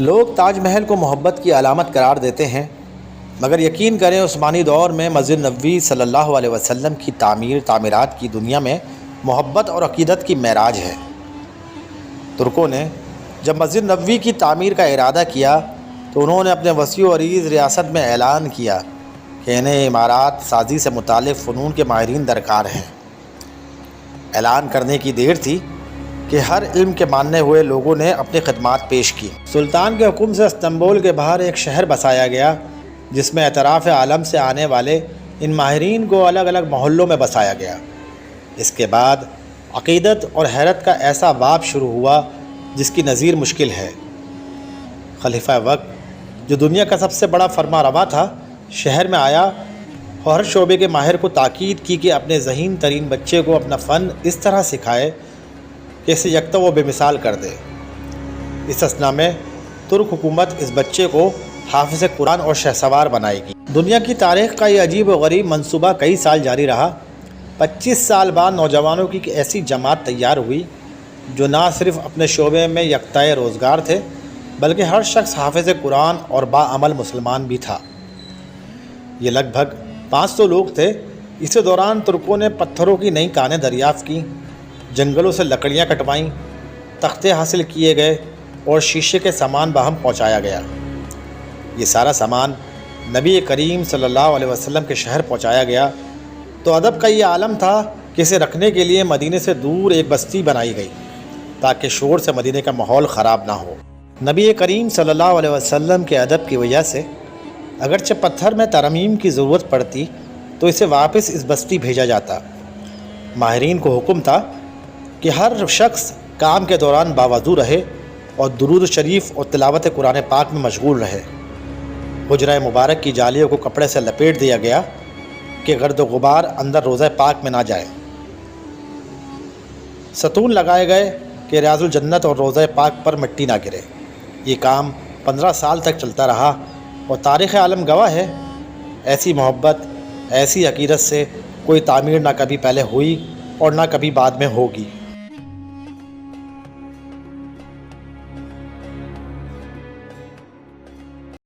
لوگ تاج محل کو محبت کی علامت قرار دیتے ہیں، مگر یقین کریں عثمانی دور میں مسجد نبوی صلی اللہ علیہ وسلم کی تعمیرات کی دنیا میں محبت اور عقیدت کی معراج ہے۔ ترکوں نے جب مسجد نبوی کی تعمیر کا ارادہ کیا تو انہوں نے اپنے وسیع و عریض ریاست میں اعلان کیا کہ انہیں عمارات سازی سے متعلق فنون کے ماہرین درکار ہیں۔ اعلان کرنے کی دیر تھی کہ ہر علم کے ماننے ہوئے لوگوں نے اپنی خدمات پیش کی۔ سلطان کے حکم سے استنبول کے باہر ایک شہر بسایا گیا جس میں اطراف عالم سے آنے والے ان ماہرین کو الگ الگ محلوں میں بسایا گیا۔ اس کے بعد عقیدت اور حیرت کا ایسا باب شروع ہوا جس کی نظیر مشکل ہے۔ خلیفہ وقت جو دنیا کا سب سے بڑا فرما روا تھا شہر میں آیا اور ہر شعبے کے ماہر کو تاکید کی کہ اپنے ذہین ترین بچے کو اپنا فن اس طرح سکھائے کہ اسے یکتا و بے مثال کر دے۔ اس اثنا میں ترک حکومت اس بچے کو حافظ قرآن اور شہسوار بنائے گی۔ دنیا کی تاریخ کا یہ عجیب و غریب منصوبہ کئی سال جاری رہا۔ 25 سال بعد نوجوانوں کی ایک ایسی جماعت تیار ہوئی جو نہ صرف اپنے شعبے میں یکتائے روزگار تھے بلکہ ہر شخص حافظ قرآن اور باعمل مسلمان بھی تھا۔ یہ لگ بھگ 500 لوگ تھے۔ اسی دوران ترکوں نے پتھروں کی نئی کانیں دریافت کیں، جنگلوں سے لکڑیاں کٹوائیں، تختے حاصل کیے گئے اور شیشے کے سامان باہم پہنچایا گیا۔ یہ سارا سامان نبی کریم صلی اللہ علیہ وسلم کے شہر پہنچایا گیا تو ادب کا یہ عالم تھا کہ اسے رکھنے کے لیے مدینے سے دور ایک بستی بنائی گئی تاکہ شور سے مدینے کا ماحول خراب نہ ہو۔ نبی کریم صلی اللہ علیہ وسلم کے ادب کی وجہ سے اگرچہ پتھر میں ترمیم کی ضرورت پڑتی تو اسے واپس اس بستی بھیجا جاتا۔ ماہرین کو حکم تھا کہ ہر شخص کام کے دوران باوضو رہے اور درود شریف اور تلاوت قرآن پاک میں مشغول رہے۔ حجرہ مبارک کی جالیوں کو کپڑے سے لپیٹ دیا گیا کہ گرد و غبار اندر روضہ پاک میں نہ جائے۔ ستون لگائے گئے کہ ریاض الجنت اور روضہ پاک پر مٹی نہ گرے۔ یہ کام 15 سال تک چلتا رہا اور تاریخ عالم گواہ ہے ایسی محبت، ایسی عقیدت سے کوئی تعمیر نہ کبھی پہلے ہوئی اور نہ کبھی بعد میں ہوگی۔